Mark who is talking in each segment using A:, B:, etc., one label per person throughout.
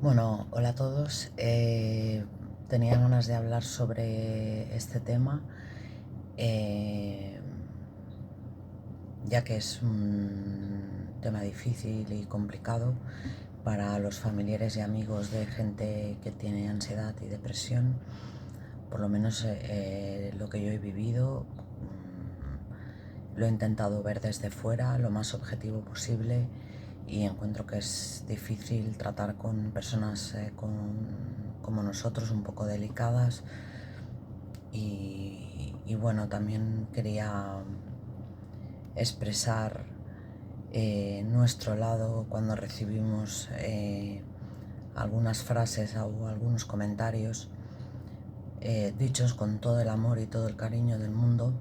A: Bueno, hola a todos. Tenía ganas de hablar sobre este tema, eh, ya que es un tema difícil y complicado para los familiares y amigos de gente que tiene ansiedad y depresión. Por lo menos lo que yo he vivido, lo he intentado ver desde fuera, lo más objetivo posible, y encuentro que es difícil tratar con personas como nosotros, un poco delicadas. Y bueno, también quería expresar nuestro lado cuando recibimos algunas frases o algunos comentarios dichos con todo el amor y todo el cariño del mundo,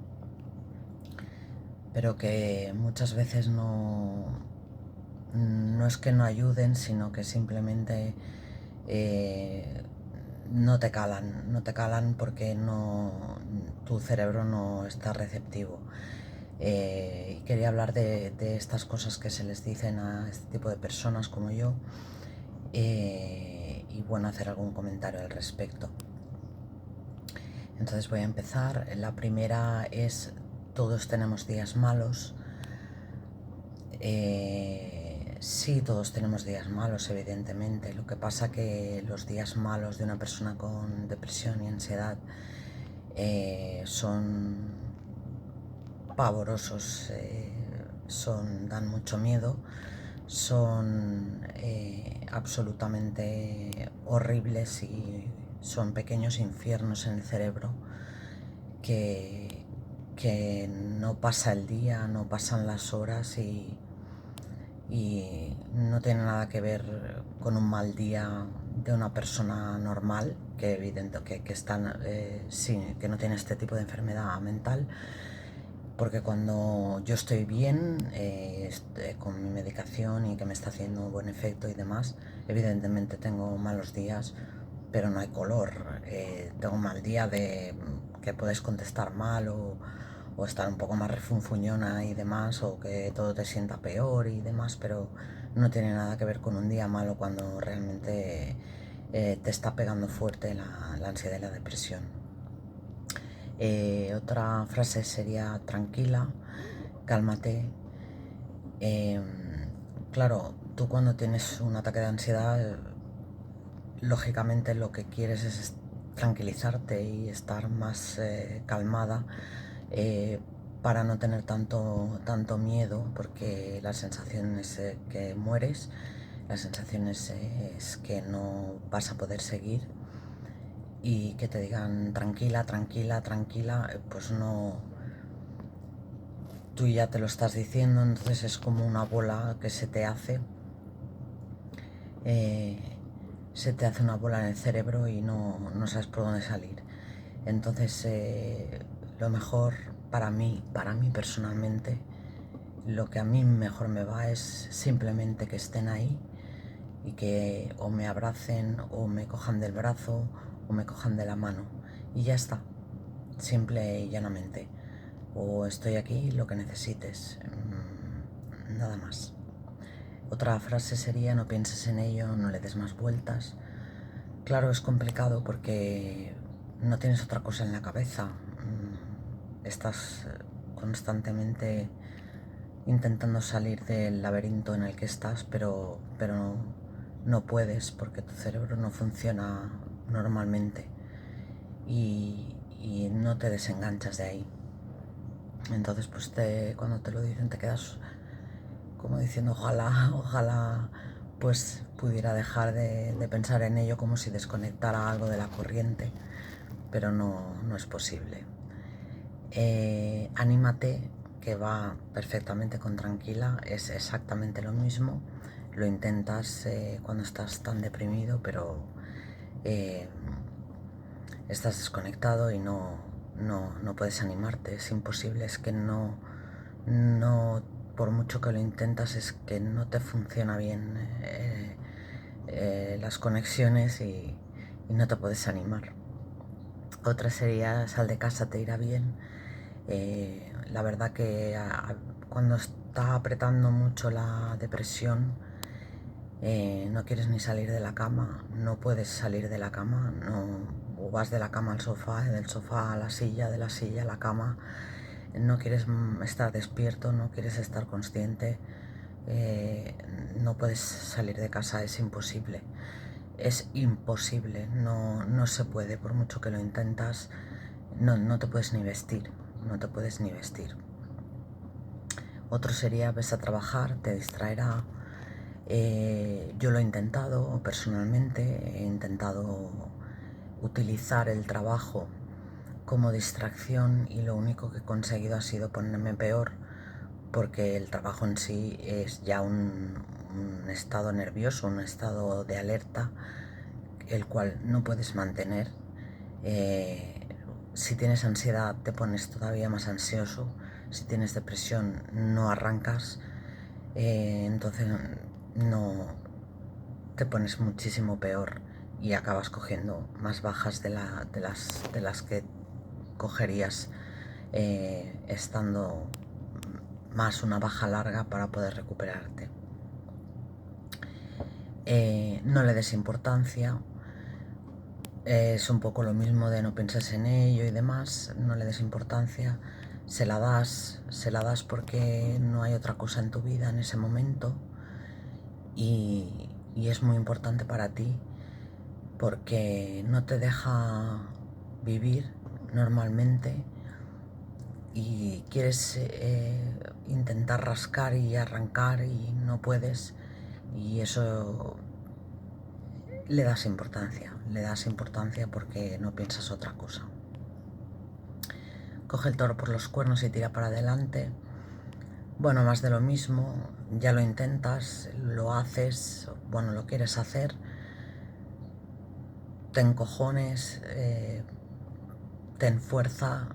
A: pero que muchas veces no es que no ayuden, sino que simplemente no te calan porque tu cerebro no está receptivo. Y quería hablar de estas cosas que se les dicen a este tipo de personas como yo, y bueno, hacer algún comentario al respecto. Entonces voy a empezar. La primera es: todos tenemos días malos. Sí, todos tenemos días malos, evidentemente. Lo que pasa que los días malos de una persona con depresión y ansiedad son pavorosos, dan mucho miedo, son absolutamente horribles y son pequeños infiernos en el cerebro que, que no pasa el día, no pasan las horas y no tiene nada que ver con un mal día de una persona normal que evidente que no tiene este tipo de enfermedad mental, porque cuando yo estoy bien, con mi medicación y que me está haciendo buen efecto y demás, evidentemente tengo malos días, pero no hay color. Tengo un mal día de que puedes contestar mal o estar un poco más refunfuñona y demás, o que todo te sienta peor y demás, pero no tiene nada que ver con un día malo cuando realmente te está pegando fuerte la ansiedad y la depresión. Otra frase sería: tranquila, cálmate. Eh, claro, tú cuando tienes un ataque de ansiedad, lógicamente lo que quieres es tranquilizarte y estar más calmada, eh, para no tener tanto miedo, porque la sensación es que mueres, la sensación es que no vas a poder seguir, y que te digan tranquila, tranquila, tranquila, pues no, tú ya te lo estás diciendo, entonces es como una bola que eh, se te hace una bola en el cerebro y no sabes por dónde salir. Entonces, lo mejor para mí personalmente, lo que a mí mejor me va es simplemente que estén ahí y que o me abracen o me cojan del brazo o me cojan de la mano, y ya está, simple y llanamente. O estoy aquí, lo que necesites, nada más. Otra frase sería: no pienses en ello, no le des más vueltas. Claro, es complicado porque no tienes otra cosa en la cabeza. Estás constantemente intentando salir del laberinto en el que estás, pero no puedes porque tu cerebro no funciona normalmente, y no te desenganchas de ahí. Entonces, pues cuando te lo dicen te quedas como diciendo: ojalá pues pudiera dejar de pensar en ello, como si desconectara algo de la corriente, pero no es posible. Anímate, que va perfectamente con tranquila, es exactamente lo mismo. Lo intentas cuando estás tan deprimido, pero eh, estás desconectado y no puedes animarte, es imposible, es que no, por mucho que lo intentas, es que no te funciona bien las conexiones, y no te puedes animar. Otra sería: sal de casa, te irá bien. La verdad que cuando está apretando mucho la depresión, no quieres ni salir de la cama, no puedes salir de la cama, o vas de la cama al sofá, del sofá a la silla, de la silla a la cama, no quieres estar despierto, no quieres estar consciente, no puedes salir de casa, es imposible. Es imposible, no se puede, por mucho que lo intentas, no te puedes ni vestir, no te puedes ni vestir. Otro sería, ves a trabajar, te distraerá. Yo lo he intentado personalmente, he intentado utilizar el trabajo como distracción y lo único que he conseguido ha sido ponerme peor, porque el trabajo en sí es ya un estado nervioso, un estado de alerta, el cual no puedes mantener. Si tienes ansiedad te pones todavía más ansioso, si tienes depresión no arrancas, entonces no te pones muchísimo peor y acabas cogiendo más bajas de las que cogerías estando más una baja larga para poder recuperarte. No le des importancia. Es un poco lo mismo de no pienses en ello y demás, no le des importancia, se la das porque no hay otra cosa en tu vida en ese momento y es muy importante para ti porque no te deja vivir normalmente y quieres intentar rascar y arrancar y no puedes, y eso le das importancia porque no piensas otra cosa. Coge el toro por los cuernos y tira para adelante. Bueno, más de lo mismo, ya lo intentas, lo haces, bueno, lo quieres hacer, ten cojones, ten fuerza.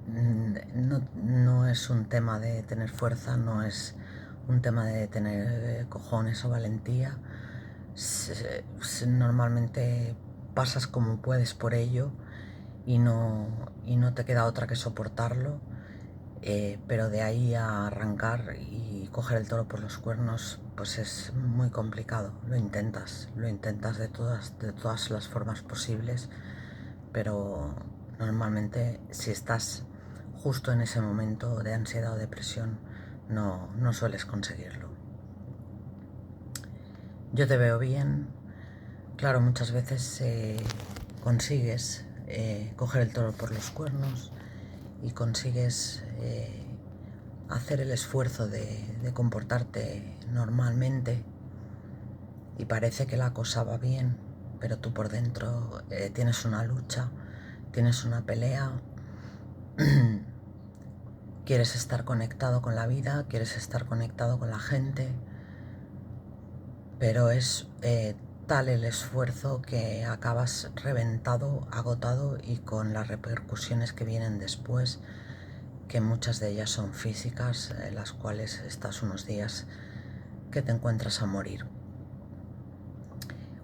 A: No es un tema de tener fuerza, no es un tema de tener cojones o valentía. Normalmente pasas como puedes por ello y no te queda otra que soportarlo, pero de ahí a arrancar y coger el toro por los cuernos pues es muy complicado. Lo intentas de todas las formas posibles, pero normalmente si estás justo en ese momento de ansiedad o depresión no sueles conseguirlo. Yo te veo bien, claro, muchas veces consigues coger el toro por los cuernos y consigues hacer el esfuerzo de comportarte normalmente y parece que la cosa va bien, pero tú por dentro tienes una lucha, tienes una pelea. Quieres estar conectado con la vida, quieres estar conectado con la gente, pero es tal el esfuerzo que acabas reventado, agotado y con las repercusiones que vienen después, que muchas de ellas son físicas, en las cuales estás unos días que te encuentras a morir.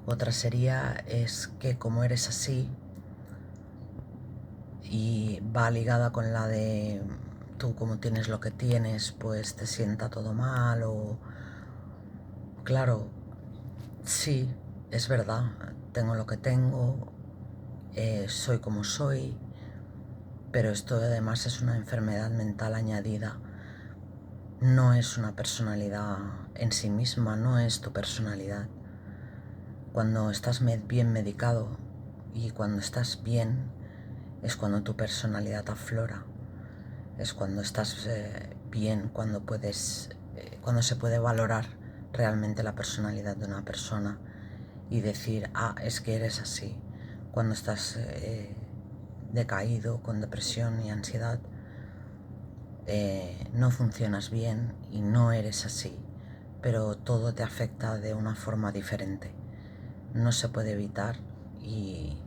A: Otra sería es que como eres así, y va ligada con la de tú como tienes lo que tienes, pues te sienta todo mal o... Claro, sí, es verdad, tengo lo que tengo, soy como soy, pero esto además es una enfermedad mental añadida. No es una personalidad en sí misma, no es tu personalidad. Cuando estás bien medicado y cuando estás bien es cuando tu personalidad aflora. Es cuando estás bien, cuando cuando se puede valorar realmente la personalidad de una persona y decir, ah, es que eres así. Cuando estás decaído, con depresión y ansiedad, no funcionas bien y no eres así, pero todo te afecta de una forma diferente. No se puede evitar y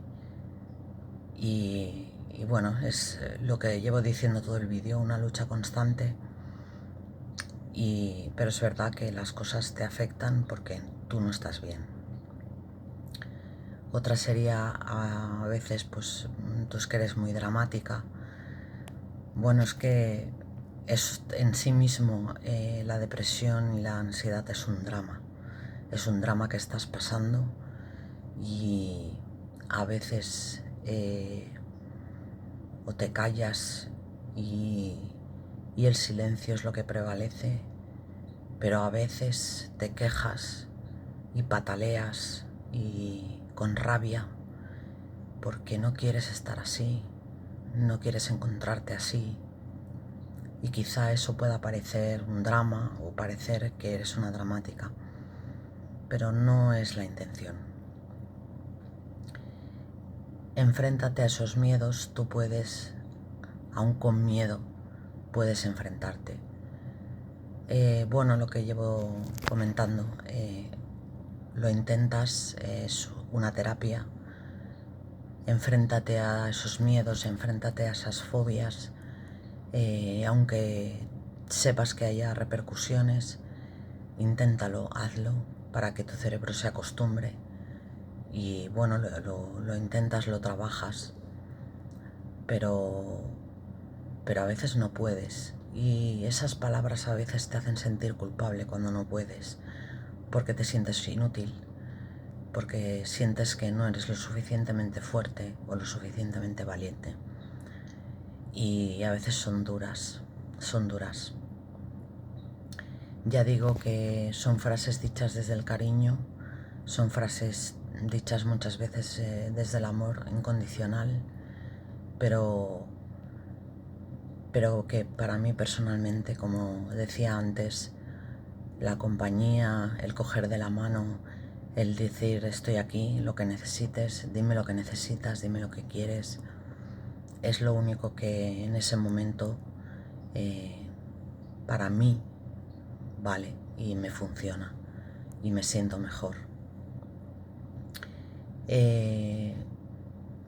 A: bueno, es lo que llevo diciendo todo el vídeo, una lucha constante, pero es verdad que las cosas te afectan porque tú no estás bien. Otra sería a veces, pues tú es que eres muy dramática. Bueno, es que en sí mismo la depresión y la ansiedad es un drama. es un drama que estás pasando y a veces o te callas y el silencio es lo que prevalece, pero a veces te quejas y pataleas y con rabia porque no quieres estar así, no quieres encontrarte así, y quizá eso pueda parecer un drama o parecer que eres una dramática, pero no es la intención. Enfréntate a esos miedos, tú puedes, aún con miedo, puedes enfrentarte. Bueno, lo que llevo comentando, lo intentas, es una terapia. Enfréntate a esos miedos, enfréntate a esas fobias, aunque sepas que haya repercusiones, inténtalo, hazlo para que tu cerebro se acostumbre y bueno, lo intentas, lo trabajas, pero a veces no puedes y esas palabras a veces te hacen sentir culpable cuando no puedes, porque te sientes inútil, porque sientes que no eres lo suficientemente fuerte o lo suficientemente valiente. Y a veces son duras, son duras. Ya digo que son frases dichas desde el cariño, son frases dichas muchas veces desde el amor incondicional, pero que para mí personalmente, como decía antes, la compañía, el coger de la mano, el decir estoy aquí, lo que necesites, dime lo que necesitas, dime lo que quieres, es lo único que en ese momento para mí vale y me funciona y me siento mejor.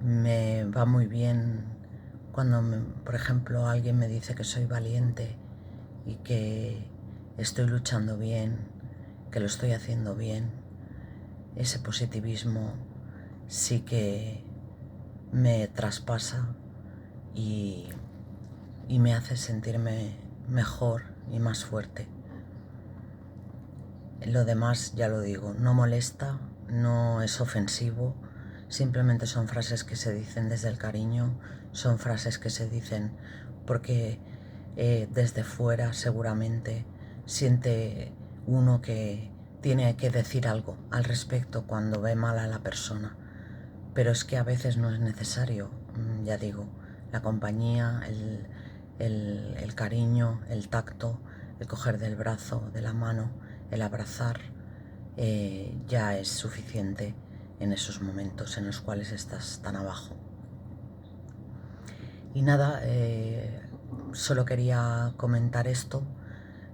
A: Me va muy bien cuando, por ejemplo, alguien me dice que soy valiente y que estoy luchando bien, que lo estoy haciendo bien. Ese positivismo sí que me traspasa y me hace sentirme mejor y más fuerte. Lo demás, ya lo digo, no molesta, no es ofensivo, simplemente son frases que se dicen desde el cariño, son frases que se dicen porque desde fuera seguramente siente uno que tiene que decir algo al respecto cuando ve mal a la persona, pero es que a veces no es necesario, ya digo, la compañía, el cariño, el tacto, el coger del brazo, de la mano, el abrazar, ya es suficiente en esos momentos en los cuales estás tan abajo. Y nada, solo quería comentar esto.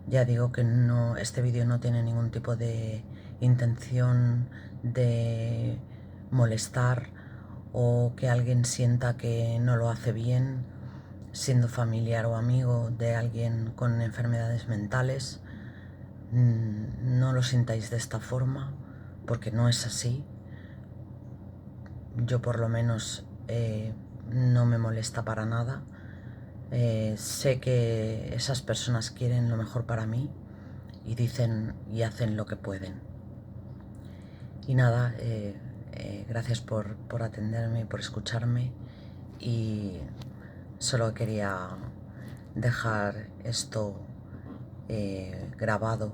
A: Ya digo que no, este vídeo no tiene ningún tipo de intención de molestar o que alguien sienta que no lo hace bien, siendo familiar o amigo de alguien con enfermedades mentales. No lo sintáis de esta forma, porque no es así. Yo por lo menos no me molesta para nada. Sé que esas personas quieren lo mejor para mí y dicen y hacen lo que pueden. Y nada, gracias por atenderme, por escucharme, y solo quería dejar esto grabado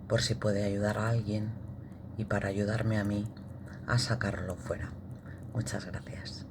A: por si puede ayudar a alguien y para ayudarme a mí a sacarlo fuera. Muchas gracias.